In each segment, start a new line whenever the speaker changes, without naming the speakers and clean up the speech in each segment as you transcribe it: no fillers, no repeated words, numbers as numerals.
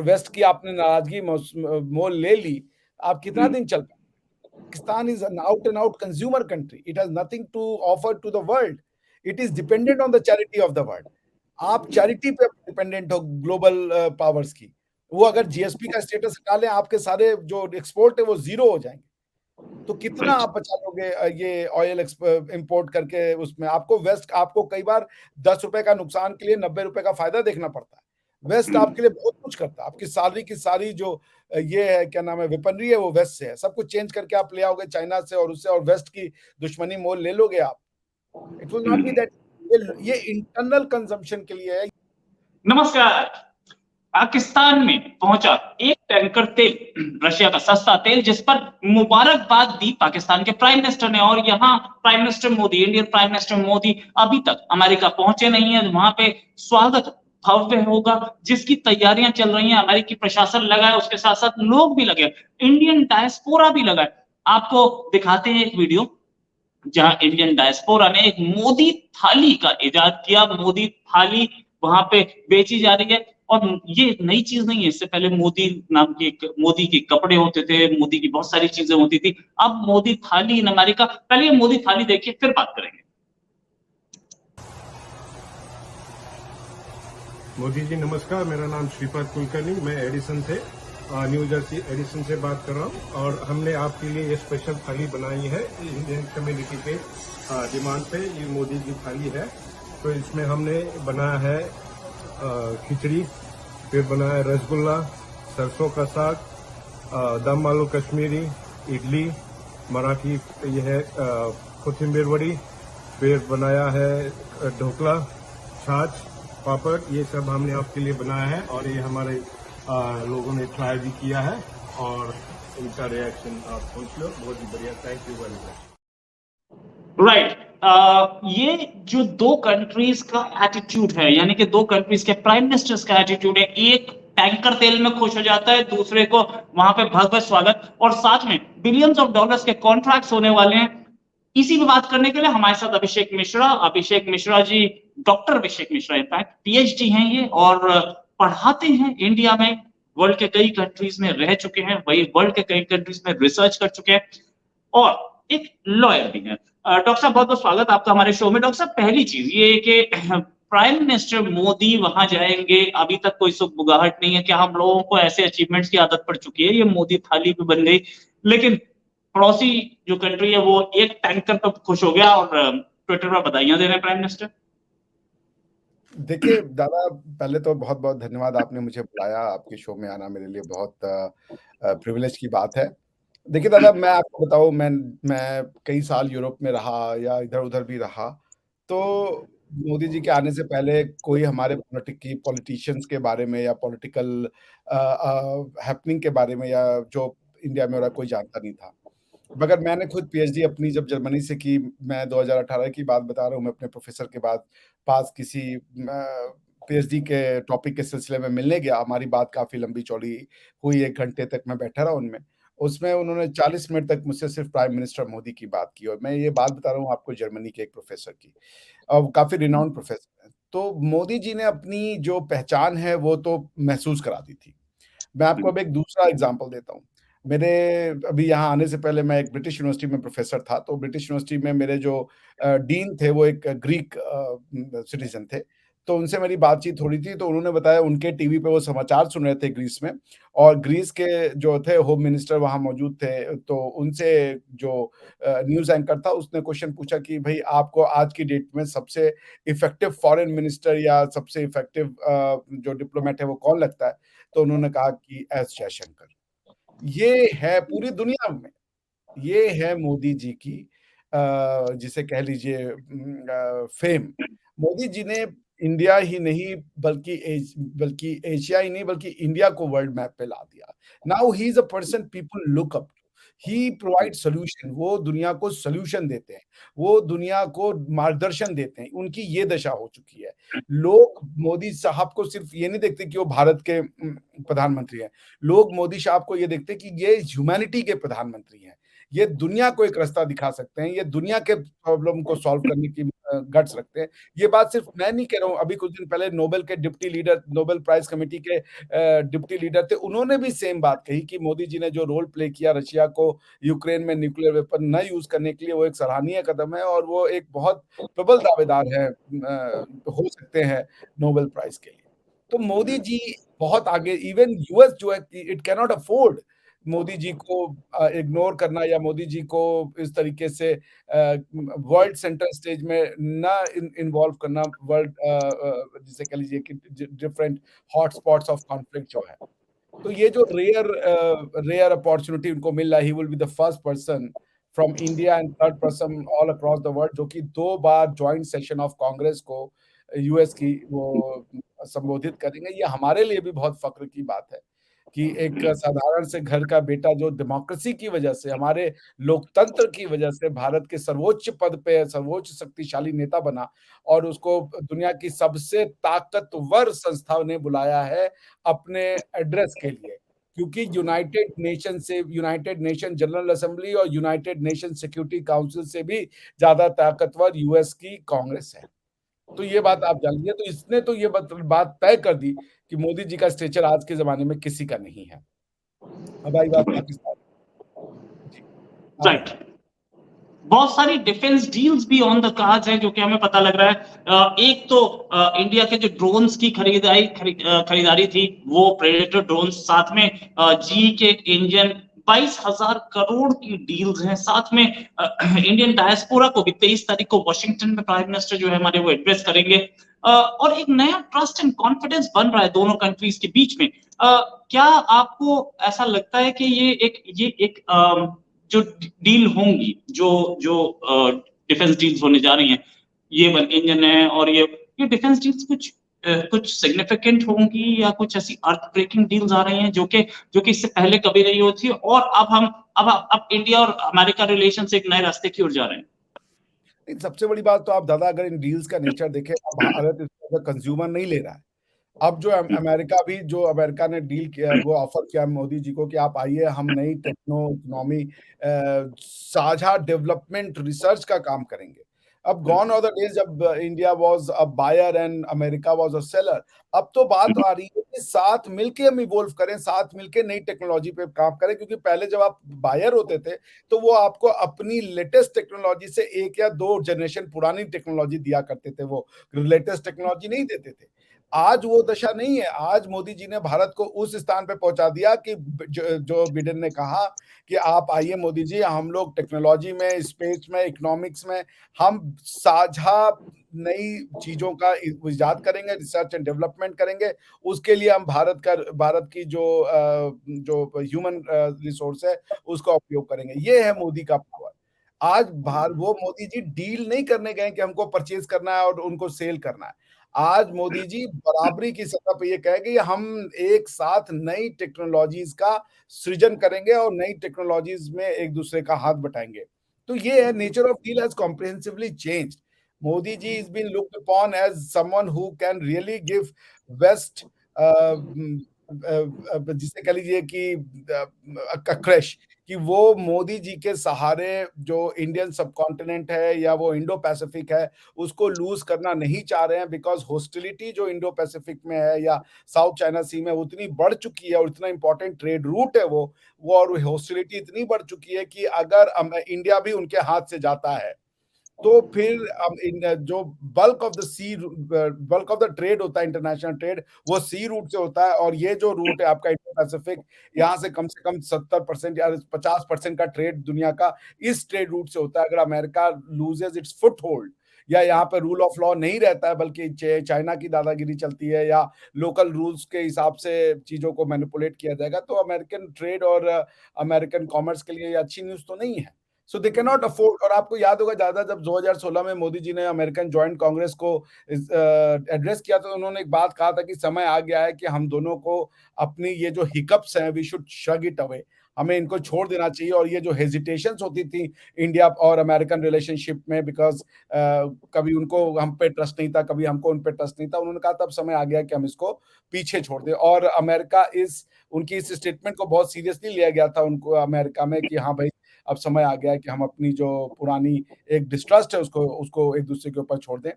Waste की आपने नाराजगी मोल ले ली, आप कितना दिन चल पाए? Pakistan is an out and out consumer country. It has nothing to offer to the world. It is dependent on the charity of the world. आप चैरिटी पे डिपेंडेंट हो ग्लोबल पावर्स की। वो अगर जीएसपी का स्टेटस हटा लें, आपके सारे जो एक्सपोर्ट है वो जीरो हो जाएंगे। तो कितना
राइट।
आप बचा लोगे ये ऑयल इंपोर्ट करके? उसमें आपको कई बार 10 रुपए का नुकसान के लिए 90 रुपए का फायदा देखना पड़ता है। वेस्ट आपके लिए बहुत कुछ करता है। आपकी सैलरी की सारी जो ये है, क्या नाम है, वेपनरी है, वो वेस्ट से है। सब कुछ चेंज करके आप ले आओगे चाइना से और उससे, और वेस्ट की दुश्मनी मोल ले लोगे आप। It will not be that. ये इंटरनल कंजम्पशन के लिए है।
नमस्कार। पाकिस्तान में पहुंचा एक टैंकर तेल, रशिया का सस्ता तेल, जिस पर मुबारकबाद दी पाकिस्तान के प्राइम मिनिस्टर ने। और यहाँ prime minister Modi, Indian prime minister Modi अभी तक अमेरिका पहुंचे नहीं है। वहां पे स्वागत भव्य होगा, जिसकी तैयारियां चल रही हैं। अमेरिकी प्रशासन लगा है, उसके साथ साथ लोग भी लगे, इंडियन डायस्पोरा भी लगा है। आपको दिखाते हैं एक वीडियो जहां इंडियन डायस्पोरा ने एक मोदी थाली का इजाद किया। मोदी थाली वहां पे बेची जा रही है, और ये नई चीज नहीं है। इससे पहले मोदी नाम के मोदी के कपड़े होते थे, मोदी की बहुत सारी चीजें होती थी। अब मोदी थाली इन अमेरिका। पहले ये मोदी थाली देखिए, फिर बात करेंगे।
मोदी जी नमस्कार, मेरा नाम श्रीपाद कुलकर्णी, मैं एडिसन से न्यू जर्सी एडिसन से बात कर रहा हूँ। और हमने आपके लिए ये स्पेशल थाली बनाई है इंडियन कम्युनिटी के डिमांड पे। ये मोदी की थाली है। तो इसमें हमने बनाया है खिचड़ी, फिर बनाया रसगुल्ला, सरसों का साग, दम आलू कश्मीरी, इडली, मराठी ये है कोथिंबीर वड़ी, फिर बनाया है ढोकला, छाछ, पापड़। ये सब हमने आपके लिए बनाया है, और ये हमारे लोगों ने ट्राई भी किया है, और इनका रिएक्शन आप पूछ लो। बहुत ही बढ़िया, thank you very much.
Right. ये जो दो कंट्रीज का एटीट्यूड है, यानी कि दो कंट्रीज के प्राइम मिनिस्टर्स का एटीट्यूड है। एक टैंकर तेल में खुश हो जाता है, दूसरे को वहां पे भव्य स्वागत, और साथ में बिलियंस ऑफ डॉलर्स के कॉन्ट्रैक्ट्स होने वाले हैं। इसी पे बात करने के लिए हमारे साथ Abhishek Mishra ji, doctor Abhishek Mishra, in fact PhD हैं ये, और पढ़ाते हैं इंडिया में। वर्ल्ड के कई कंट्रीज में रह चुके हैं, वही वर्ल्ड के कई कंट्रीज में रिसर्च कर चुके हैं, और एक लॉयर भी है। डॉक्टर साहब, बहुत बहुत स्वागत आपका हमारे शो में। डॉक्टर साहब, पहली चीज ये कि प्राइम मिनिस्टर मोदी वहां जाएंगे, अभी तक कोई सुगबुगाहट नहीं है। क्या हम लोगों को ऐसे अचीवमेंट्स की आदत पड़ चुकी है, ये मोदी थाली भी बन गई, लेकिन पड़ोसी जो कंट्री है वो एक टैंकर पर खुश हो गया, और ट्विटर पर बधाइयां दे रहे हैं प्राइम मिनिस्टर।
देखिए दादा, पहले तो बहुत बहुत धन्यवाद, आपने मुझे बुलाया। आपके शो में आना मेरे लिए बहुत प्रिविलेज की बात है। देखिए दादा, मैं आपको बताऊं, मैं कई साल यूरोप में रहा या इधर उधर भी रहा। तो मोदी जी के आने से पहले कोई हमारे पॉलिटिशियंस के बारे में या पॉलिटिकल हैपनिंग के बारे में या जो इंडिया में हो रहा है, कोई जानता नहीं था। मगर मैंने खुद पीएचडी अपनी जब जर्मनी से की, मैं 2018 की बात बता रहा हूँ, मैं अपने प्रोफेसर के बाद पास किसी पीएचडी के टॉपिक के सिलसिले में मिलने गया। हमारी बात काफ़ी लंबी चौड़ी हुई, 1 घंटे तक मैं बैठा रहा उनमें। उसमें उन्होंने 40 मिनट तक मुझसे सिर्फ प्राइम मिनिस्टर मोदी की बात की, और मैं ये बात बता रहा हूँ आपको जर्मनी के एक प्रोफेसर की, और काफ़ी रिनाउंड प्रोफेसर हैं। तो मोदी जी ने अपनी जो पहचान है वो तो महसूस करा दी थी। मैं आपको अब एक दूसरा एग्ज़ाम्पल देता हूँ। मेरे अभी यहाँ आने से पहले मैं एक ब्रिटिश यूनिवर्सिटी में प्रोफ़ेसर था, तो ब्रिटिश यूनिवर्सिटी में मेरे जो डीन थे वो एक ग्रीक सिटिज़न थे। तो उनसे मेरी बातचीत हो रही थी, तो उन्होंने बताया उनके टीवी पे वो समाचार सुन रहे थे ग्रीस में, और ग्रीस के जो थे होम मिनिस्टर वहाँ मौजूद थे। तो उनसे जो न्यूज़ एंकर था, उसने क्वेश्चन पूछा कि भई आपको आज की डेट में सबसे इफ़ेक्टिव फॉरेन मिनिस्टर या सबसे इफ़ेक्टिव जो डिप्लोमेट है वो कौन लगता है? तो उन्होंने कहा कि एस जयशंकर। ये है पूरी दुनिया में, ये है मोदी जी की जिसे कह लीजिए फेम। मोदी जी ने इंडिया ही नहीं बल्कि एशिया ही नहीं बल्कि इंडिया को वर्ल्ड मैप पे ला दिया। Now he is a person people look up to. He provide solution, वो दुनिया को सॉल्यूशन देते हैं, वो दुनिया को मार्गदर्शन देते हैं। उनकी ये दशा हो चुकी है। लोग मोदी साहब को सिर्फ ये नहीं देखते कि वो भारत के प्रधानमंत्री हैं। लोग मोदी साहब को ये देखते हैं कि ये ह्यूमैनिटी के प्रधानमंत्री हैं। ये दुनिया को एक रास्ता दिखा सकते हैं, ये दुनिया के प्रॉब्लम को सॉल्व करने की गट्स रखते हैं। ये बात सिर्फ मैं नहीं कह रहा हूँ, अभी कुछ दिन पहले नोबेल प्राइज़ कमिटी के डिप्टी लीडर थे, उन्होंने भी सेम बात कही कि मोदी जी ने जो रोल प्ले किया रशिया को यूक्रेन में न्यूक्लियर वेपन न यूज़ करने के लिए, वो एक सराहनीय कदम है और वो एक बहुत प्रबल दावेदार हैं हो सकते हैं नोबेल प्राइज़ के लिए। तो मोदी जी बहुत आगे, इवन यूएस जो है it cannot afford Modi ji को इग्नोर करना या मोदी जी को इस तरीके से वर्ल्ड सेंटर स्टेज में ना इन्वॉल्व करना, जिसे कह लीजिए कि डिफरेंट हॉटस्पॉट्स ऑफ कॉन्फ्लिक्ट जो है। तो ये जो रेयर अपॉर्चुनिटी उनको मिल रहा है, he will be the first person from India and third person all across the world जो कि 2 बार जॉइंट सेशन ऑफ कांग्रेस को यूएस की वो संबोधित करेंगे। ये हमारे लिए भी बहुत फ़ख्र की बात है कि एक साधारण से घर का बेटा जो डेमोक्रेसी की वजह से, हमारे लोकतंत्र की वजह से भारत के सर्वोच्च पद पे, सर्वोच्च शक्तिशाली नेता बना और उसको दुनिया की सबसे ताकतवर संस्था ने बुलाया है अपने एड्रेस के लिए। क्योंकि यूनाइटेड नेशन जनरल असेंबली और यूनाइटेड नेशन सिक्योरिटी काउंसिल से भी ज़्यादा ताकतवर यूएस की कांग्रेस है। तो ये बात आप जान लीजिए, तो इसने तो ये बात तय कर दी कि मोदी जी का स्टेचर आज के ज़माने में किसी का नहीं है। अब आई बात पाकिस्तान। जी, आप
राइट।
बताइए।
बहुत सारी डिफेंस डील्स भी ऑन द कार्ड्स हैं जो कि हमें पता लग रहा है। एक तो इंडिया के जो ड्रोन्स की खरीदारी थी, वो प्रेडेटर ड्रोन्स, साथ में जी के इंजन, 22,000 करोड़ की डील्स हैं। साथ में इंडियन डायस्पोरा को भी 23 तारीख को वॉशिंगटन में प्राइम मिनिस्टर जो है हमारे वो एड्रेस करेंगे। और एक नया ट्रस्ट एंड कॉन्फिडेंस बन रहा है दोनों कंट्रीज के बीच में। क्या आपको ऐसा लगता है कि ये एक जो डील होंगी, जो डिफेंस डील्स होने जा रही हैं, ये वन इंजन है और ये डिफेंस डील्स कुछ सिग्निफिकेंट होंगी या कुछ ऐसी अर्थ ब्रेकिंग डील्स आ रही हैं जो कि इससे पहले कभी नहीं होती और अब इंडिया और अमेरिका रिलेशन से एक नए रास्ते की ओर जा रहे हैं?
सबसे बड़ी बात तो आप दादा अगर इन डील्स का नेचर देखें, अब भारत इसको कंज्यूमर नहीं ले रहा है। अब जो अमेरिका ने डील किया, वो ऑफर किया मोदी जी को कि आप आइए, हम नई टेक्नो इकोनॉमी साझा डेवलपमेंट रिसर्च का काम करेंगे। अब गॉन आर द डेज जब India was a buyer and America was a seller. अब तो बात आ रही है कि साथ मिलके हम इवॉल्व करें, साथ मिलके नई टेक्नोलॉजी पे काम करें, क्योंकि पहले जब आप बायर होते थे तो वो आपको अपनी लेटेस्ट टेक्नोलॉजी से 1 या 2 जनरेशन पुरानी टेक्नोलॉजी दिया करते थे, वो लेटेस्ट टेक्नोलॉजी नहीं देते थे। आज वो दशा नहीं है। आज मोदी जी ने भारत को उस स्थान पे पहुँचा दिया कि जो बिडेन ने कहा कि आप आइए मोदी जी, हम लोग टेक्नोलॉजी में, स्पेस में, इकोनॉमिक्स में हम साझा नई चीज़ों का इजाद करेंगे, रिसर्च एंड डेवलपमेंट करेंगे। उसके लिए हम भारत की जो ह्यूमन रिसोर्स है, उसका उपयोग करेंगे। ये है मोदी का पावर। आज वो मोदी जी डील नहीं करने गए कि हमको परचेज़ करना है और उनको सेल करना है। आज मोदी जी बराबरी की सतह पे ये कहे कि हम एक साथ नई टेक्नोलॉजीज़ का सृजन करेंगे और नई टेक्नोलॉजीज़ में एक-दूसरे का हाथ बटाएँगे। तो ये है, nature of deal has comprehensively changed. Modi ji is being looked upon as someone who can really give West जिसे कह लीजिए कि क्रैश, कि वो मोदी जी के सहारे जो इंडियन सबकॉन्टिनेंट है या वो इंडो पैसिफिक है, उसको लूज़ करना नहीं चाह रहे हैं, बिकॉज़ हॉस्टिलिटी जो इंडो पैसिफिक में है या साउथ चाइना सी में उतनी बढ़ चुकी है और इतना इम्पोर्टेंट ट्रेड रूट है वो और हॉस्टिलिटी इतनी बढ़ चुकी है कि अगर इंडिया भी उनके हाथ से जाता है, तो फिर जो बल्क ऑफ द ट्रेड होता है, इंटरनेशनल ट्रेड, वो सी रूट से होता है और ये जो रूट है आपका इंडो पैसिफिक, यहाँ से कम 70% या 50% का ट्रेड दुनिया का इस ट्रेड रूट से होता है। अगर अमेरिका लूजेस इट्स फुटहोल्ड या यहाँ पे रूल ऑफ लॉ नहीं रहता है, बल्कि चाइना की दादागिरी चलती है या लोकल रूल्स के हिसाब से चीज़ों को मैनिपुलेट किया जाएगा, तो अमेरिकन ट्रेड और अमेरिकन कॉमर्स के लिए ये अच्छी न्यूज़ तो नहीं है। सो दे कैन नॉट अफोर्ड। और आपको याद होगा दादा, जब 2016 में मोदी जी ने अमेरिकन जॉइंट कांग्रेस को एड्रेस किया, तो उन्होंने एक बात कहा था कि समय आ गया है कि हम दोनों को अपनी ये जो हिकअप्स हैं, we should shrug it away, हमें इनको छोड़ देना चाहिए। और ये जो हेजिटेशंस होती थी इंडिया और अमेरिकन रिलेशनशिप में, बिकॉज कभी उनको हम पे ट्रस्ट नहीं था, कभी हमको उन पे ट्रस्ट नहीं था, उन्होंने कहा तब समय आ गया कि हम इसको पीछे छोड़ दें। और अमेरिका उनकी इस स्टेटमेंट को बहुत सीरियसली लिया गया था उनको अमेरिका में कि हाँ भाई, अब समय आ गया है कि हम अपनी जो पुरानी एक डिस्ट्रस्ट है उसको उसको एक-दूसरे के ऊपर छोड़ दें।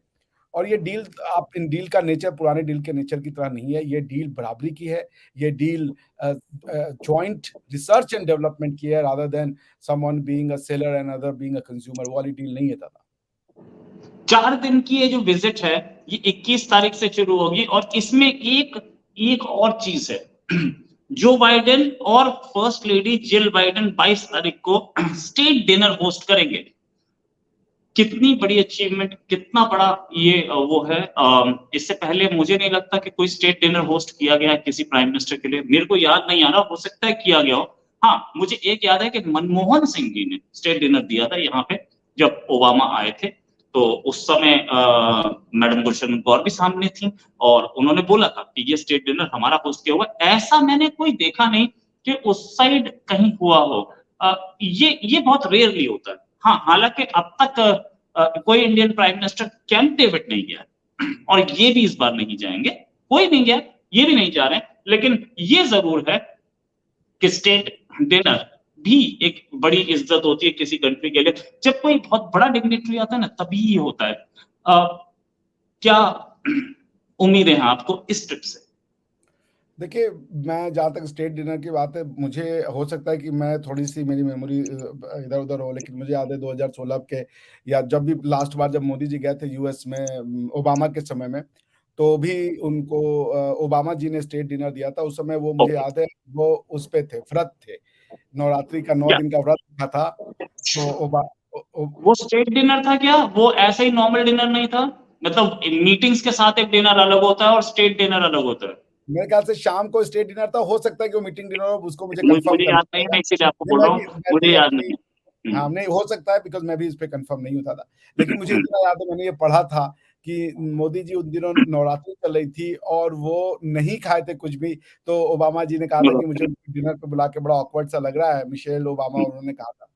और ये डील आप इन डील का नेचर पुराने डील के नेचर की तरह नहीं है, ये डील बराबरी की है, ये deal joint research and development की है rather than someone being a seller and other being a consumer, वो वाली डील नहीं है दादा।
4 दिन की ये जो विजिट है, ये 21 तारीख से शुरू होगी और इसमें एक और चीज है। जो बाइडेन और फर्स्ट लेडी जिल बाइडेन 22 तारीख को स्टेट डिनर होस्ट करेंगे। कितनी बड़ी अचीवमेंट, कितना बड़ा ये वो है। इससे पहले मुझे नहीं लगता कि कोई स्टेट डिनर होस्ट किया गया है किसी प्राइम मिनिस्टर के लिए। मेरे को याद नहीं आ रहा, हो सकता है किया गया हो। हाँ, मुझे एक याद है कि मनमोहन सिंह जी ने स्टेट डिनर दिया था यहाँ पे जब ओबामा आए थे। तो उस समय मैडम गुलशन कौर भी सामने थी और उन्होंने बोला था कि ये स्टेट डिनर हमारा होस्ट किया हुआ। ऐसा मैंने कोई देखा नहीं कि उस साइड कहीं हुआ हो। ये बहुत रेयरली होता है। हाँ, हालांकि अब तक कोई Indian prime minister camp David नहीं गया और ये भी इस बार नहीं जाएंगे। कोई नहीं गया, ये भी नहीं जा रहे हैं, लेकिन ये जरूर है कि स्टेट डिनर भी एक बड़ी इज्जत होती है किसी कंट्री के लिए। जब कोई बहुत बड़ा डिग्निटरी आता है ना, तभी ये होता है। क्या उम्मीदें हैं आपको इस ट्रिप से?
देखिए, मैं जहाँ तक स्टेट डिनर की बात है, मुझे हो सकता है कि मैं थोड़ी-सी मेरी मेमोरी इधर-उधर हो, लेकिन मुझे याद है 2016 के या जब भी लास्ट बार जब मोदी जी गए थे यूएस में ओबामा के समय में, तो भी उनको ओबामा जी ने स्टेट डिनर दिया था। उस समय वो मुझे
ओके,
याद है, वो उस पे थे, व्रत थे। नवरात्रि का 9
क्या
दिन का व्रत रखा था, तो ओबा ओ ओ
वो स्टेट डिनर था क्या? वो ऐसे ही नॉर्मल डिनर नहीं था? मतलब मीटिंग्स के साथ एक डिनर अलग होता है और स्टेट डिनर अलग होता है।
मेरे ख्याल से शाम को स्टेट डिनर था, हो सकता है कि वो मीटिंग डिनर हो, उसको मुझे
मुझे
कन्फर्म
मुझे
करना
याद नहीं,
पड़ेगा।
मैं इसीलिए आपको
नहीं,
बोल रहा हूँ,
मैं
मुझे
भी
याद नहीं
एक्चुअली
है।
हाँ, नहीं हो सकता है बिकॉज़ मैं भी इस पे कन्फर्म नहीं हूँ ज़्यादा। लेकिन मुझे इतना याद है मैंने ये पढ़ा था कि मोदी जी उन दिनों नवरात्रि चल रही थी और वो नहीं खाए थे कुछ भी, तो ओबामा जी ने कहा था कि मुझे डिनर पे बुला के बड़ा ऑकवर्ड सा लग रहा है, मिशेल ओबामा उन्होंने कहा था।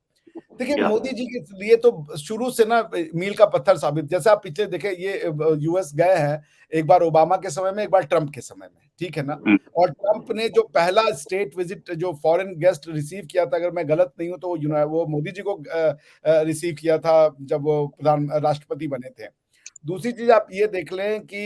देखिए,
क्या?
मोदी जी के लिए तो शुरू से ना मील का पत्थर साबित जैसे आप पीछे देखें ये यूएस गए हैं, एक बार ओबामा के समय में, एक बार ट्रम्प के समय में, ठीक है ना? और ट्रम्प ने जो पहला स्टेट विज़िट जो फॉरेन गेस्ट रिसीव किया था, अगर मैं गलत नहीं हूँ तो वो मोदी जी को रिसीव किया था जब वो राष्ट्रपति बने थे। दूसरी चीज़ आप ये देख लें कि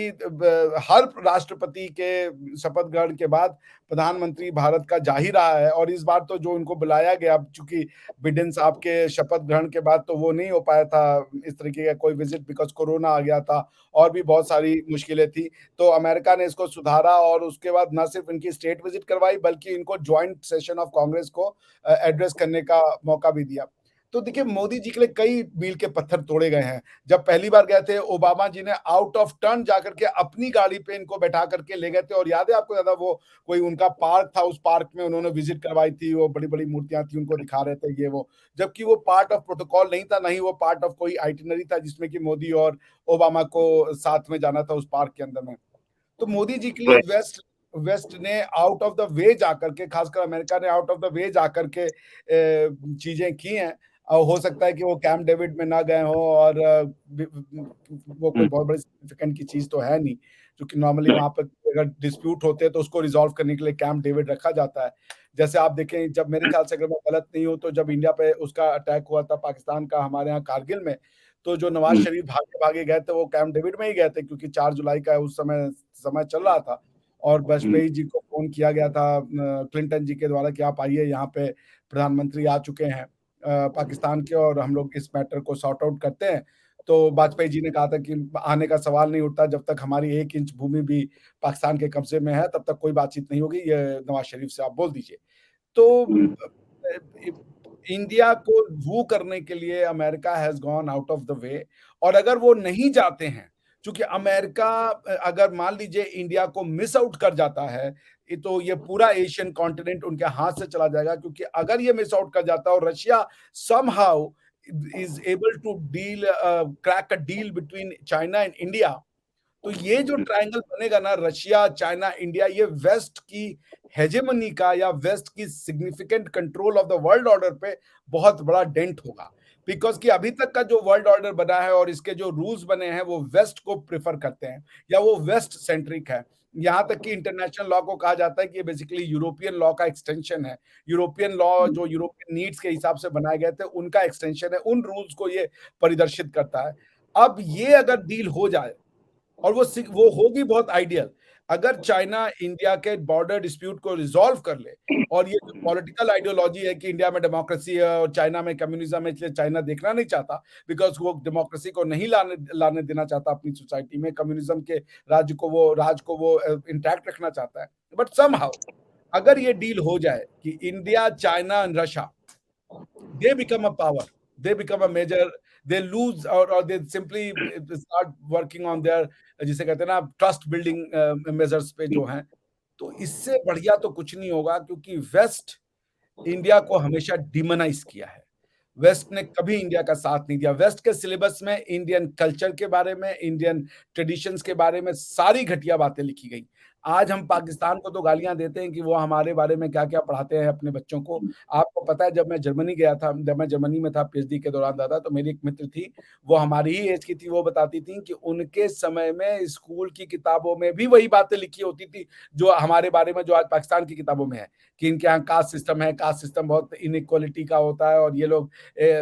हर राष्ट्रपति के शपथ ग्रहण के बाद प्रधानमंत्री भारत का जा ही रहा है और इस बार तो जो उनको बुलाया गया, चूँकि बिडेन साहब के शपथ ग्रहण के बाद तो वो नहीं हो पाया था इस तरीके का कोई विज़िट बिकॉज़ कोरोना आ गया था और भी बहुत सारी मुश्किलें थी। तो अमेरिका ने इसको सुधारा और उसके बाद ना सिर्फ़ इनकी स्टेट विज़िट करवाई बल्कि इनको जॉइंट सेशन ऑफ कांग्रेस को एड्रेस करने का मौका भी दिया। तो देखिए मोदी जी के लिए कई मील के पत्थर तोड़े गए हैं। जब पहली बार गए थे ओबामा जी ने आउट ऑफ टर्न जाकर के अपनी गाड़ी पे इनको बैठा करके ले गए थे और याद है आपको ज़्यादा वो कोई उनका पार्क था, उस पार्क में उन्होंने विज़िट करवाई थी, वो बड़ी-बड़ी मूर्तियाँ थी, उनको दिखा रहे थे ये वो। जबकि वो पार्ट ऑफ प्रोटोकॉल नहीं था, ना ही वो पार्ट ऑफ कोई आइटिनरी था जिसमें कि मोदी और ओबामा को साथ में जाना था उस पार्क के अंदर में। तो मोदी जी के लिए वेस्ट वेस्ट ने आउट ऑफ द वे जाकर के, खासकर अमेरिका ने आउट ऑफ द वे जाकर के चीज़ें की हैं। हो सकता है कि वो कैंप डेविड में ना गए हों और वो कोई बहुत बड़ी सिग्निफिकेंट की चीज़ तो है नहीं, क्योंकि नॉर्मली वहाँ पर अगर डिस्प्यूट होते हैं तो उसको रिज़ॉल्व करने के लिए कैंप डेविड रखा जाता है। जैसे आप देखें जब मेरे ख्याल से अगर मैं गलत नहीं हूँ तो जब इंडिया पे उसका अटैक हुआ था पाकिस्तान का हमारे यहाँ कारगिल में, तो जो नवाज़ शरीफ भागे-भागे गए थे वो कैंप डेविड में ही गए थे क्योंकि 4 जुलाई का उस समय चल रहा था और वाजपेयी जी को फ़ोन किया गया था क्लिंटन जी के द्वारा कि आप आइए यहाँ पे प्रधानमंत्री आ चुके हैं पाकिस्तान के और हम लोग इस मैटर को सॉर्ट आउट करते हैं। तो वाजपेयी जी ने कहा था कि आने का सवाल नहीं उठता जब तक हमारी 1 इंच भूमि भी पाकिस्तान के कब्ज़े में है तब तक कोई बातचीत नहीं होगी, ये नवाज़ शरीफ से आप बोल दीजिए। तो अ, इंडिया को वू करने के लिए America has gone out of the way और अगर वो नहीं जाते हैं, चूँकि अमेरिका अगर मान लीजिए इंडिया को मिस आउट कर जाता है, तो ये पूरा एशियन कॉन्टिनेंट उनके हाथ से चला जाएगा क्योंकि अगर ये मिस आउट कर जाता है और Russia somehow is able to crack a deal between China and India तो ये जो ट्रायंगल बनेगा ना रशिया, चाइना, इंडिया ये वेस्ट की हेजेमनी का या वेस्ट की significant control of the world order पे बहुत बड़ा डेंट होगा। बिकॉज़ कि अभी तक का जो वर्ल्ड ऑर्डर बना है और इसके जो रूल्स बने हैं वो वेस्ट को प्रेफ़र करते हैं या वो वेस्ट सेंट्रिक है। यहाँ तक कि इंटरनेशनल लॉ को कहा जाता है कि ये बेसिकली यूरोपियन लॉ का एक्सटेंशन है। यूरोपियन लॉ जो यूरोपियन नीड्स के हिसाब से बनाए गए थे, उनका एक्सटेंशन है, उन रूल्स को ये परिदर्शित करता है। अब ये अगर डील हो जाए और वो होगी बहुत आइडियल, अगर चाइना इंडिया के बॉर्डर डिस्प्यूट को रिज़ॉल्व कर ले और ये जो पॉलिटिकल आइडियोलॉजी है कि इंडिया में डेमोक्रेसी है और चाइना में कम्युनिज्म है, इसलिए चाइना देखना नहीं चाहता, बिकॉज़ वो डेमोक्रेसी को नहीं लाने लाने देना चाहता अपनी सोसाइटी में, कम्युनिज्म के राज को वो इंटैक्ट रखना चाहता है। बट समहाउ अगर ये डील हो जाए कि India, China and Russia, they become a power, they become a major, they lose or they simply start working on their, जिसे कहते हैं ना, ट्रस्ट बिल्डिंग मेजर्स पे जो हैं, तो इससे बढ़िया तो कुछ नहीं होगा, क्योंकि वेस्ट इंडिया को हमेशा डिमोनाइज किया है। वेस्ट ने कभी इंडिया का साथ नहीं दिया। वेस्ट के सिलेबस में इंडियन कल्चर के बारे में, इंडियन ट्रेडिशंस के बारे में सारी घटिया बातें लिखी गई। आज हम पाकिस्तान को तो गालियां देते हैं कि वो हमारे बारे में क्या-क्या पढ़ाते हैं अपने बच्चों को। आपको पता है, जब मैं जर्मनी गया था, जब मैं जर्मनी में था पीएचडी के दौरान दादा, तो मेरी एक मित्र थी, वो हमारी ही एज की थी, वो बताती थी कि उनके समय में स्कूल की किताबों में भी वही बातें लिखी होती थी, जो हमारे बारे में जो आज पाकिस्तान की किताबों में है, कि इनके यहाँ कास्ट सिस्टम है, कास्ट सिस्टम बहुत इनइक्वालिटी का होता है और ये लोग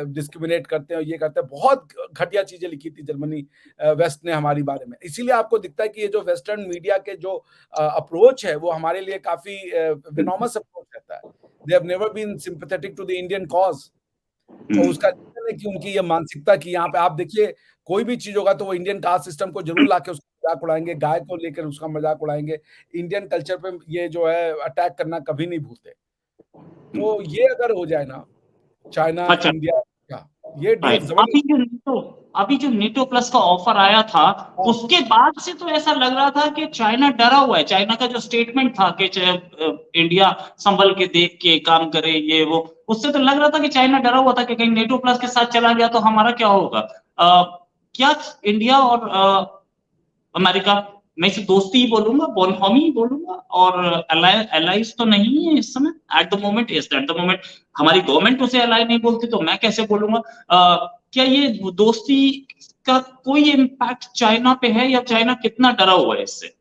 डिस्क्रिमिनेट करते हैं और ये करते हैं। बहुत घटिया चीजें लिखी थी जर्मनी वेस्ट ने हमारी बारे में। इसीलिए आपको दिखता है कि ये जो वेस्टर्न मीडिया के जो अप्रोच है, वो हमारे लिए काफी विनोमस अप्रोच रहता है। They have never been sympathetic to the Indian cause. और उसका रीजन है कि उनकी ये मानसिकता कि यहाँ पे आप देखिए, कोई भी चीज होगा तो वो इंडियन कास्ट सिस्टम को जरूर लाके उसका मजाक उड़ाएंगे, गाय को लेकर उसका मजाक उड़ाएंगे। इंडियन कल्चर पे ये जो है अटैक करना कभी नहीं भूलते। तो ये अगर हो जाए ना, चाइना
अच्छा,
इंडिया का, ये डील
राइट।
जबरदस्त।
अभी जो नेटो प्लस का ऑफर आया था,
हाँ,
उसके बाद से तो ऐसा लग रहा था कि चाइना डरा हुआ है। चाइना का जो स्टेटमेंट था कि इंडिया संभल के देख के काम करे, ये वो, उससे तो लग रहा था कि चाइना डरा हुआ था कि कहीं नेटो प्लस के साथ चला गया तो हमारा क्या होगा। क्या इंडिया और अमेरिका, मैं इसे दोस्ती ही बोलूंगा, बोनहोमी ही बोलूंगा, और अलाइज तो नहीं है इस समय at the moment, at the moment हमारी गवर्नमेंट उसे अलाई नहीं बोलती, तो मैं कैसे बोलूंगा। क्या ये दोस्ती का कोई इम्पैक्ट चाइना पे है, या चाइना कितना डरा हुआ है इससे?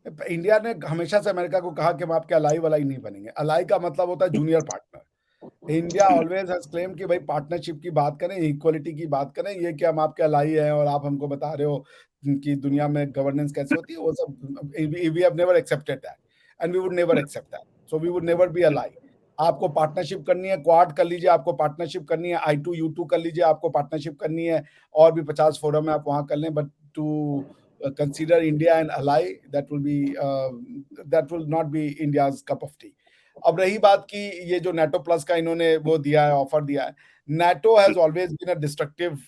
इंडिया ने हमेशा से अमेरिका को कहा कि हम आपके अलाई वलाई नहीं बनेंगे। अलाई का मतलब होता है junior partner. India always has claim कि भाई पार्टनरशिप की बात करें, इक्वालिटी की बात करें, ये कि हम आपके अलाई हैं और आप हमको बता रहे हो कि दुनिया में गवर्नेंस कैसे होती है, वो सब we have never accepted that and we would never accept that. So we would never be ally. आपको पार्टनरशिप करनी है, क्वाड कर लीजिए, आपको पार्टनरशिप करनी है, I2U2 कर लीजिए, आपको पार्टनरशिप करनी है, और भी 50 फोरम है, आप वहां कर लें, but to consider India an ally, that will not be India's cup of tea. अब रही बात की ये जो NATO प्लस का इन्होंने वो दिया है, ऑफर दिया है, NATO has always been a destructive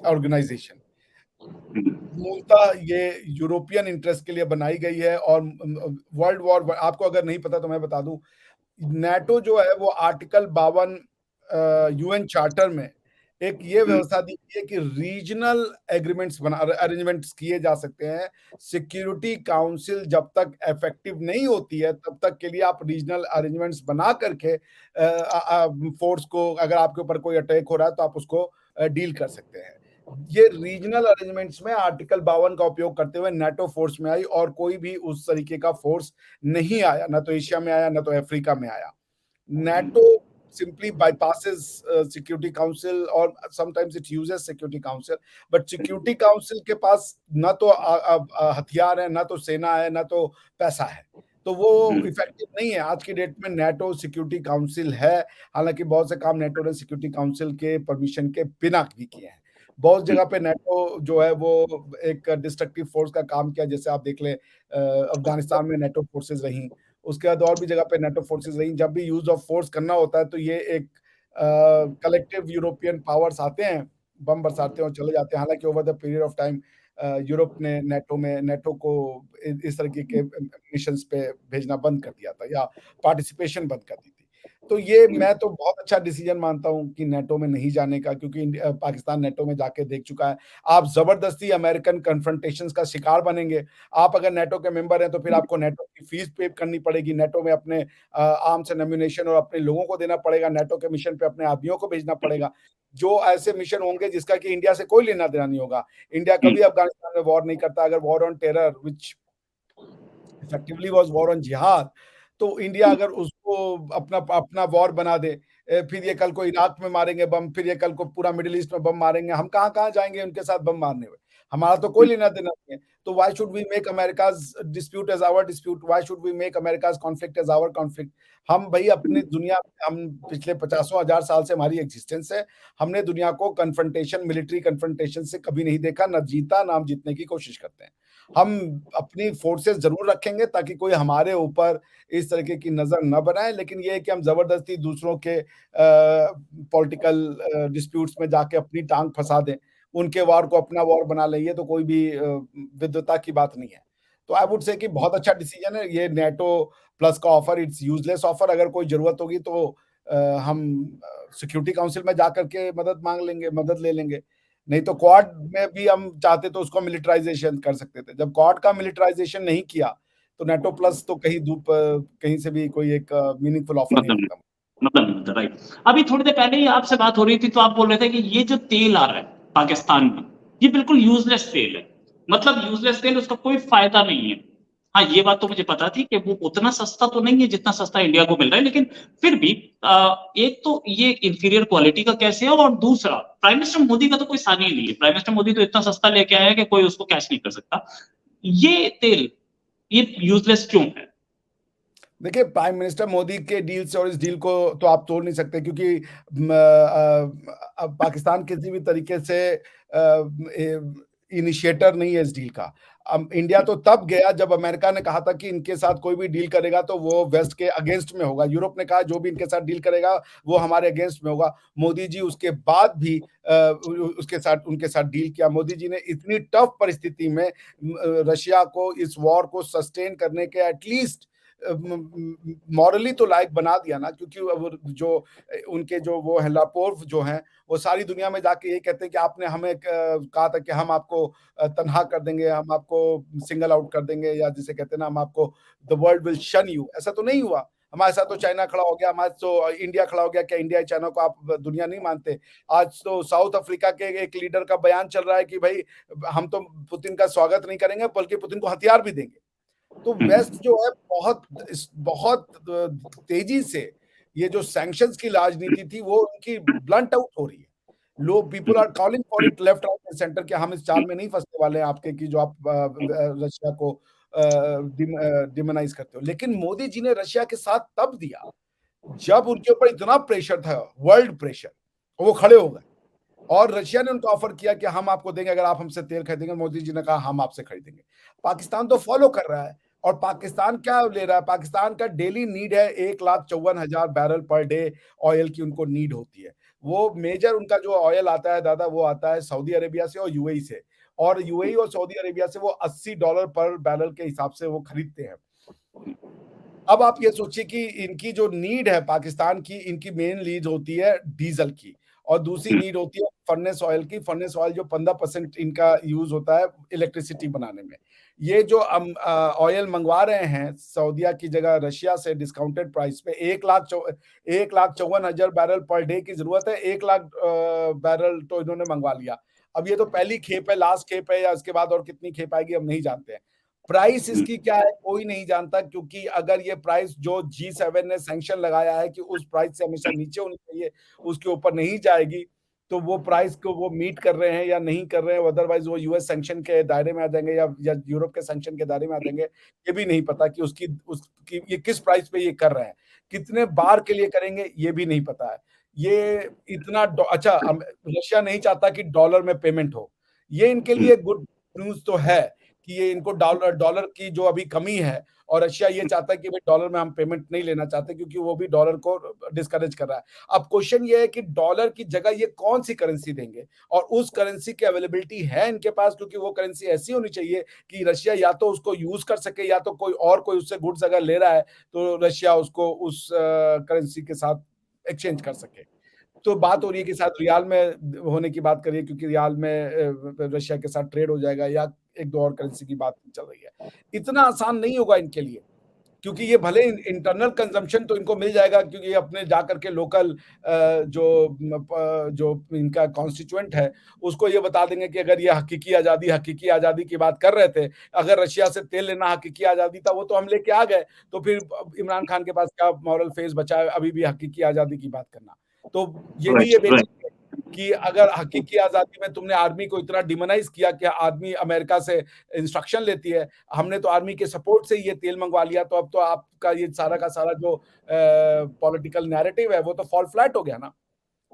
organisation. मूलतः ये यूरोपियन इंटरेस्ट के लिए बनाई गई है और वर्ल्ड वॉर, आपको अगर नहीं पता तो मैं बता दूं, NATO जो है वो आर्टिकल 52 यूएन चार्टर में एक ये व्यवस्था दी है कि रीजनल एग्रीमेंट्स अरेंजमेंट्स किए जा सकते हैं। सिक्योरिटी काउंसिल जब तक इफेक्टिव नहीं होती है तब तक के लिए आप रीजनल अरेंजमेंट्स बना करके फोर्स को, अगर आपके ऊपर कोई अटैक हो रहा है तो आप उसको डील कर सकते हैं। ये रीजनल अरेंजमेंट्स में आर्टिकल 52 का उपयोग करते हुए NATO फोर्स में आई, और कोई भी उस तरीके का फोर्स नहीं आया, ना तो एशिया में आया, ना तो अफ्रीका में आया। NATO simply bypasses Security Council, or sometimes it uses Security Council, but Security Council के पास ना तो हथियार है, ना तो सेना है, ना तो पैसा है, तो वो इफेक्टिव नहीं है। आज की डेट में NATO सिक्योरिटी काउंसिल है, हालांकि बहुत से काम NATO ने सिक्योरिटी काउंसिल के परमिशन के बिना भी किए हैं। बहुत जगह पे NATO जो है वो एक डिस्ट्रक्टिव फोर्स का काम किया, जैसे आप देख लें अफगानिस्तान में NATO फोर्सेज रहीं, उसके बाद और भी जगह पे NATO फोर्सेज रहीं। जब भी यूज ऑफ फोर्स करना होता है तो ये एक कलेक्टिव यूरोपियन पावर्स आते हैं, बम बरसाते हैं और चले जाते हैं। हालांकि over the period of time Europe ने NATO को इस तरह के मिशंस पे भेजना बंद कर दिया था, या पार्टिसिपेशन बंद कर दी थी। तो ये मैं तो बहुत अच्छा डिसीजन मानता हूँ कि नेटो में नहीं जाने का, क्योंकि पाकिस्तान नेटो में जाके देख चुका है। आप ज़बरदस्ती अमेरिकन कन्फ्रंटेशंस का शिकार बनेंगे। आप अगर नेटो के मेंबर हैं, तो फिर आपको नेटो की फीस पे करनी पड़ेगी, नेटो में अपने आर्म्स एंड एम्यूनेशन और अपने लोगों को देना पड़ेगा, नेटो के मिशन पे अपने आदमियों को भेजना पड़ेगा। जो ऐसे मिशन होंगे जिसका कि इंडिया से कोई लेना-देना नहीं होगा। इंडिया कभी अफ़गानिस्तान में वॉर नहीं करता। अगर war on terror which effectively was war on जिहाद, तो इंडिया अगर उसको अपना अपना वॉर बना दे, फिर ये कल को इराक में मारेंगे बम, फिर ये कल को पूरा मिडल ईस्ट में बम मारेंगे, हम कहाँ-कहाँ जाएँगे उनके साथ बम मारने में? हमारा तो कोई लेना-देना नहीं है। तो why should we make America's dispute as our dispute? Why should we make America's conflict as our conflict? हम भई अपनी दुनिया में हम पिछले पचासों हज़ार साल से हमारी एक्जिस्टेंस है। हमने दुनिया को कन्फ्रंटेशन, मिलिट्री कन्फ्रंटेशन से कभी नहीं देखा, ना जीता, ना हम जीतने की कोशिश करते हैं। हम अपनी फोर्सेस ज़रूर रखेंगे ताकि कोई हमारे ऊपर इस तरीके की नज़र ना बनाए, लेकिन ये है कि हम ज़बरदस्ती दूसरों के पॉलिटिकल डिस्प्यूट्स में जाके अपनी टाँग फँसा दें, उनके वॉर को अपना वॉर बना लें, ये तो कोई भी विद्वता की बात नहीं है। तो आई वुड से कि बहुत अच्छा डिसीजन है ये नेटो प्लस का ऑफर, इट्स यूज़लेस ऑफर। अगर कोई ज़रूरत होगी तो हम सिक्योरिटी काउंसिल में जाकर के मदद माँग लेंगे, मदद ले लेंगे। नहीं तो क्वाड में भी हम चाहते तो उसको मिलिटराइज़ेशन कर सकते थे। जब क्वाड का मिलिटराइज़ेशन नहीं किया, तो नेटो प्लस तो कहीं से भी कोई एक मीनिंगफुल ऑफर नहीं
मतलब
लगता।
मतलब नहीं होता, राइट। अभी थोड़ी देर पहले ही आपसे बात हो रही थी, तो आप बोल रहे थे कि ये जो तेल आ रहा है पाकिस्तान में, ये बिल्कुल यूजलेस तेल है। मतलब यूजलेस तेल, उसका कोई फायदा नहीं है। हाँ, ये बात तो मुझे पता थी कि वो उतना सस्ता तो नहीं है जितना सस्ता इंडिया को मिल रहा है, लेकिन फिर भी एक तो ये इंफीरियर क्वालिटी का कैसे है, और दूसरा प्राइम मिनिस्टर मोदी का तो कोई सानी ही नहीं है। प्राइम मिनिस्टर मोदी तो इतना सस्ता लेके आया है कि कोई उसको कैश नहीं कर सकता। ये तेल, ये यूजलेस क्यों है?
देखिए, प्राइम मिनिस्टर मोदी के डील से और इस डील को तो आप तोड़ नहीं सकते, क्योंकि अब पाकिस्तान किसी भी तरीके से इनिशिएटर नहीं है इस डील का। इंडिया तो तब गया जब अमेरिका ने कहा था कि इनके साथ कोई भी डील करेगा तो वो वेस्ट के अगेंस्ट में होगा। यूरोप ने कहा जो भी इनके साथ डील करेगा वो हमारे अगेंस्ट में होगा। मोदी जी उसके बाद भी उनके साथ डील किया। मोदी जी ने इतनी टफ परिस्थिति में रशिया को इस वॉर को सस्टेन करने के एटलीस्ट मॉरली तो लायक बना दिया ना, क्योंकि अब जो उनके जो वो हैं लापोर्व जो हैं, वो सारी दुनिया में जाके ये कहते हैं कि आपने हमें कहा था कि हम आपको तनहा कर देंगे, हम आपको सिंगल आउट कर देंगे, या जिसे कहते हैं ना, हम आपको द वर्ल्ड विल शन यू। ऐसा तो नहीं हुआ। हमारे साथ तो चाइना खड़ा हो गया, हमारे तो इंडिया खड़ा हो गया। क्या इंडिया चाइना को आप दुनिया नहीं मानते? आज तो साउथ अफ्रीका के एक लीडर का बयान चल रहा है कि भाई हम तो पुतिन का स्वागत नहीं करेंगे, बल्कि पुतिन को हथियार भी देंगे। तो वेस्ट जो है बहुत तेजी से ये जो सैंक्शंस की राजनीति थी वो उनकी ब्लंट आउट हो रही है। लोग people are calling for it left right and centre कि हम इस चाल में नहीं फंसने वाले हैं आपके कि जो आप रशिया को डिमोनाइज करते हो। लेकिन मोदी जी ने रशिया के साथ तब दिया जब उनके ऊपर इतना प्रेशर था, वर्ल्ड प्रेशर, और वो खड़े हो गए। और रशिया ने उनको ऑफर किया कि हम आपको देंगे अगर आप हमसे तेल खरीदेंगे। मोदी जी ने कहा हम आपसे खरीदेंगे। पाकिस्तान तो फॉलो कर रहा है। और पाकिस्तान क्या ले रहा है? पाकिस्तान का डेली नीड है 1,54,000 बैरल पर डे ऑयल की उनको नीड होती है। वो मेजर उनका जो ऑयल आता है दादा, वो आता है सऊदी अरेबिया से और यूएई से। और यूएई और सऊदी अरेबिया से वो $80 पर बैरल के हिसाब से वो खरीदते हैं। अब आप ये सोचिए कि इनकी जो नीड है पाकिस्तान की, इनकी मेन नीड होती है डीजल की, और दूसरी नीड होती है फर्नेस ऑयल की। फर्नेस ऑयल जो 15% इनका यूज होता है इलेक्ट्रिसिटी बनाने में। ये जो ऑयल मंगवा रहे हैं सऊदिया की जगह रशिया से डिस्काउंटेड प्राइस पे 1,54,000 बैरल पर डे की जरूरत है। 1,00,000 बैरल तो इन्होंने मंगवा लिया। अब ये तो पहली खेप है, लास्ट खेप है, या इसके बाद और कितनी खेप आएगी हम नहीं जानते हैं। प्राइस इसकी क्या है कोई नहीं जानता, क्योंकि अगर ये प्राइस जो G7 ने सैंक्शन लगाया है कि उस प्राइस से हमेशा नीचे होनी चाहिए, उसके ऊपर नहीं जाएगी, तो वो प्राइस को वो मीट कर रहे हैं या नहीं कर रहे हैं। अदरवाइज वो यूएस सैंक्शन के दायरे में आ जाएंगे या यूरोप के सैंक्शन के दायरे में आ जाएंगे। ये भी नहीं पता कि उसकी ये किस प्राइस पे ये कर रहे हैं, कितने बार के लिए करेंगे ये भी नहीं पता है। ये इतना अच्छा, रशिया नहीं चाहता कि डॉलर में पेमेंट हो। ये इनके लिए गुड न्यूज तो है कि ये इनको डॉलर डॉलर की जो अभी कमी है और रशिया ये चाहता है कि भाई डॉलर में हम पेमेंट नहीं लेना चाहते, क्योंकि वो भी डॉलर को डिस्करेज कर रहा है। अब क्वेश्चन ये है कि डॉलर की जगह ये कौन सी करेंसी देंगे, और उस करेंसी की अवेलेबिलिटी है इनके पास, क्योंकि वो करेंसी ऐसी होनी चाहिए कि रशिया या तो उसको यूज कर सके, या तो कोई उससे गुड्स अगर ले रहा है तो रशिया उसको उस करेंसी के साथ एक्सचेंज कर सके। तो बात हो रही है कि शायद रियाल में होने की बात करिए, क्योंकि रियाल में रशिया के साथ ट्रेड हो जाएगा, या एक दो और करेंसी की बात चल रही है। इतना आसान नहीं होगा इनके लिए, क्योंकि ये भले इंटरनल कंजम्पशन तो इनको मिल जाएगा, क्योंकि ये अपने जाकर के लोकल जो इनका कॉन्स्टिट्यूएंट है उसको ये बता देंगे कि अगर ये हकीकी आज़ादी की बात कर रहे थे, अगर रशिया से तेल लेना हकीकी आज़ादी था, वो तो हम लेके आ गए, तो फिर इमरान खान के पास क्या मॉरल फेस बचा है अभी भी हकीकी आज़ादी की बात करना। तो ये भी ये
राइट।
बेचेंगे कि अगर हकीकी आज़ादी में तुमने आर्मी को इतना डिमोनाइज़ किया कि आर्मी अमेरिका से इंस्ट्रक्शन लेती है, हमने तो आर्मी के सपोर्ट से ये तेल मंगवा लिया, तो अब तो आपका ये सारा का सारा जो पॉलिटिकल नैरेटिव है वो तो फॉल फ्लैट हो गया ना।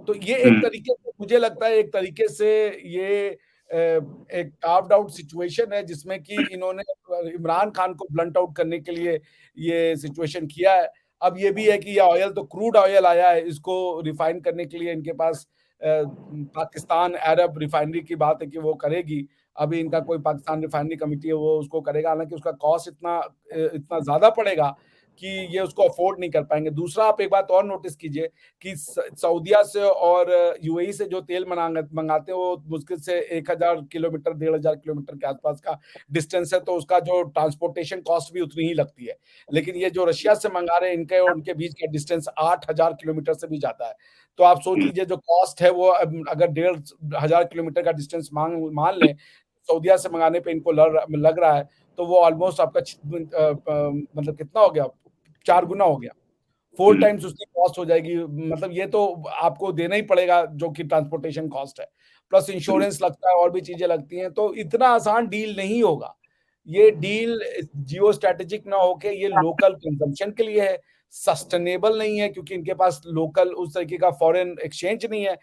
तो ये एक तरीके से मुझे लगता है, एक तरीके से ये एक कार्व्ड आउट सिचुएशन है, जिसमें कि इन्होंने इमरान खान को ब्लंट आउट करने के लिए ये सिचुएशन किया है। अब ये भी है कि ये ऑयल तो क्रूड ऑयल आया है, इसको रिफाइन करने के लिए इनके पास पाकिस्तान अरब रिफाइनरी की बात है कि वो करेगी। अभी इनका कोई पाकिस्तान रिफाइनरी कमिटी है, वो उसको करेगा, हालांकि उसका कॉस्ट इतना ज्यादा पड़ेगा कि ये उसको अफोर्ड नहीं कर पाएंगे। दूसरा, आप एक बात और नोटिस कीजिए कि सऊदिया से और यूएई से जो तेल मंगाते हैं वो मुश्किल से 1000 किलोमीटर 1500 किलोमीटर के आसपास का डिस्टेंस है, तो उसका जो ट्रांसपोर्टेशन कॉस्ट भी उतनी ही लगती है। लेकिन ये जो रशिया से मंगा रहे हैं, इनके और उनके बीच का डिस्टेंस 8000 किलोमीटर से भी जाता है। तो आप सोच लीजिए जो कॉस्ट है वो अगर 1500 किलोमीटर का डिस्टेंस मान लें, सऊदिया से मंगाने पे इनको लग रहा है, तो वो ऑलमोस्ट आपका मतलब कितना हो गया, 4 गुना हो गया, 4 टाइम्स उसकी कॉस्ट हो जाएगी। मतलब ये तो आपको देना ही पड़ेगा जो कि ट्रांसपोर्टेशन कॉस्ट है, प्लस इंश्योरेंस लगता है और भी चीजें लगती हैं, तो इतना आसान डील नहीं होगा। ये डील जियो स्ट्रेटेजिक ना होके ये लोकल कंजम्पशन के लिए है, सस्टेनेबल नहीं है, क्योंकि इनके पास लोकल उस तरीके का फॉरेन एक्सचेंज नहीं है।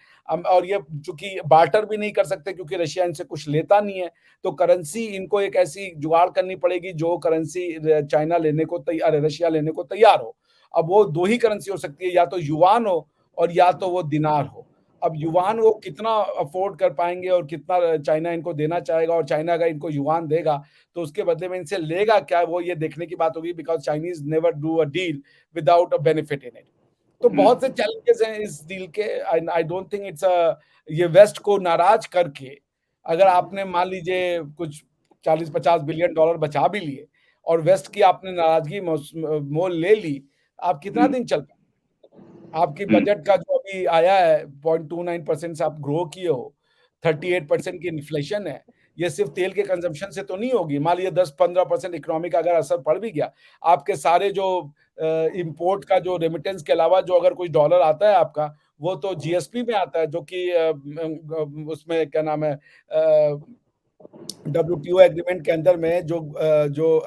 और ये चूंकि बार्टर भी नहीं कर सकते, क्योंकि रशिया इनसे कुछ लेता नहीं है, तो करेंसी इनको एक ऐसी जुगाड़ करनी पड़ेगी जो करेंसी चाइना लेने को तैयार, रशिया लेने को तैयार हो। अब वो दो ही करेंसी हो सकती है, या तो युआन हो और या तो वो दिनार हो। अब युआन वो कितना अफोर्ड कर पाएंगे और कितना चाइना इनको देना चाहेगा, और चाइना अगर इनको युआन देगा तो उसके बदले में इनसे लेगा क्या, वो ये देखने की बात होगी, because Chinese never do a deal without a benefit in it. तो बहुत से चैलेंजेस हैं इस डील के। आई डोंट थिंक इट्स ये वेस्ट को नाराज करके, अगर आपने मान लीजिए कुछ 40-50 बिलियन डॉलर बचा भी लिए और वेस्ट की आपने नाराजगी मोल ले ली, आप कितना दिन चल पाए? आपकी बजट का जो अभी आया है 0.29% से आप ग्रो किए हो, 38% की इन्फ्लेशन है, ये सिर्फ तेल के कंजम्पशन से तो नहीं होगी। मान लीजिए 10-15% इकोनॉमी का अगर असर पड़ भी गया, आपके सारे जो इंपोर्ट का जो रेमिटेंस के अलावा जो अगर कुछ डॉलर आता है आपका, वो तो जीएसपी में आता है, जो कि उसमें क्या नाम है, डब्ल्यूटीओ एग्रीमेंट के अंदर में जो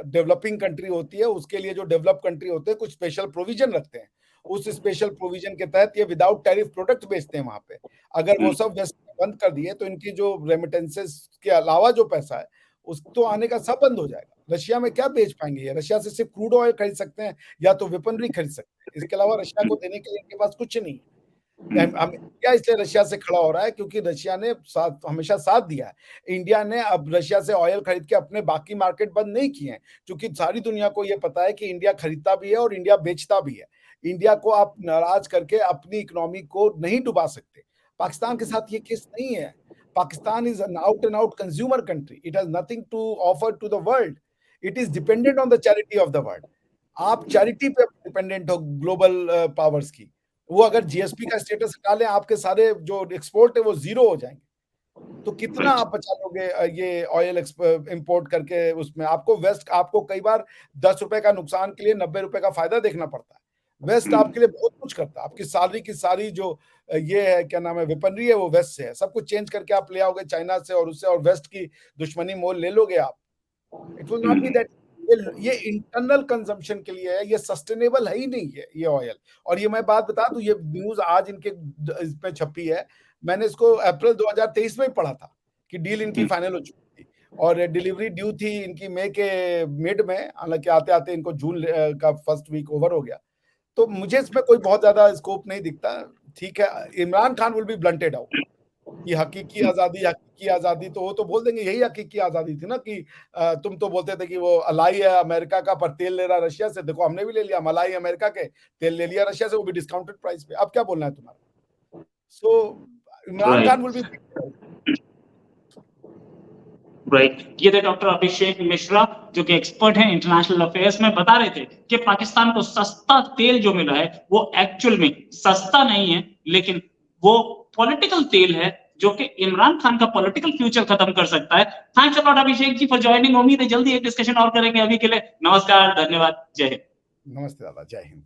डेवलपिंग कंट्री होती है, उसके लिए जो डेवलप कंट्री होते हैं कुछ स्पेशल प्रोविजन रखते हैं। उस स्पेशल प्रोविजन के तहत ये विदाउट टैरिफ प्रोडक्ट बेचते हैं वहां पे। अगर वो सब वेस्ट बंद कर दिए तो इनकी जो रेमिटेंसेस के अलावा जो पैसा है उस तो आने का सब बंद हो जाएगा। रशिया में क्या बेच पाएंगे? ये रशिया से सिर्फ क्रूड ऑयल खरीद सकते हैं या तो वेपनरी खरीद सकते हैं, इसके अलावा रशिया को देने के लिए इनके पास कुछ नहीं है। हम इंडिया इसलिए रशिया से खड़ा हो रहा है क्योंकि रशिया ने हमेशा साथ दिया है। इंडिया ने अब रशिया से ऑयल खरीद के अपने बाकी मार्केट बंद नहीं किए हैं, क्योंकि सारी दुनिया को यह पता है कि इंडिया खरीदता भी है और इंडिया बेचता भी है। इंडिया को आप नाराज करके अपनी इकोनॉमी को नहीं डुबा सकते। पाकिस्तान के साथ ये केस नहीं है। Pakistan is an out and out consumer country. It has nothing to offer to the world. It is dependent on the charity of the world. आप चैरिटी पे डिपेंडेंट हो ग्लोबल पावर्स की। वो अगर जीएसपी का स्टेटस हटा लें, आपके सारे जो एक्सपोर्ट है वो जीरो हो जाएंगे। तो कितना आप बचा लोगे ये ऑयल इंपोर्ट करके? उसमें आपको वेस्ट आपको कई बार 10 रुपए का नुकसान के लिए 90 रुपए का फायदा देखना पड़ता है। वेस्ट आपके लिए बहुत कुछ करता है। आपकी सारी की सारी जो ये है क्या नाम है वेपनरी है वो वेस्ट से है। सब कुछ चेंज करके आप ले आओगे चाइना से और उससे, और वेस्ट की दुश्मनी मोल ले लोगे आप। It will not be that. ये इंटरनल कंजम्पशन के लिए है, ये सस्टेनेबल है ही नहीं है ये ऑयल। और ये मैं बात बता दूं, ये न्यूज आज इनके इसमें छपी है, मैंने इसको अप्रैल 2023 में ही पढ़ा था कि डील इनकी फाइनल हो चुकी थी। और डिलीवरी ड्यू थी इनकी मई के मिड में, हालाँकि आते-आते इनको जून का फर्स्ट वीक ओवर हो गया। तो मुझे इसमें कोई बहुत ज़्यादा स्कोप नहीं दिखता। ठीक है, Imran Khan will be blunted out कि हकीकी आज़ादी तो वो तो बोल देंगे यही हकीकी आज़ादी थी ना कि तुम तो बोलते थे कि वो अलाई है अमेरिका का पर तेल ले रहा है रशिया से, देखो हमने भी ले लिया, मलाई अमेरिका के, तेल ले लिया रशिया से, वो भी डिस्काउंटेड प्राइस पे। अब क्या बोलना है तुम्हारा? So Imran Khan will
right,
be
right. ये थे डॉक्टर अभिषेक मिश्रा जो कि एक्सपर्ट हैं इंटरनेशनल अफेयर्स में, बता रहे थे कि पाकिस्तान को सस्ता तेल जो मिला है वो एक्चुअल में सस्ता नहीं है, लेकिन वो पॉलिटिकल तेल है जो कि इमरान खान का पॉलिटिकल फ्यूचर खत्म कर सकता है। Thanks a lot Abhishek ji for joining. उम्मीद है जल्दी एक डिस्कशन और करेंगे। अभी के लिए नमस्कार, धन्यवाद, जय हिंद।
नमस्ते दादा, जय हिंद।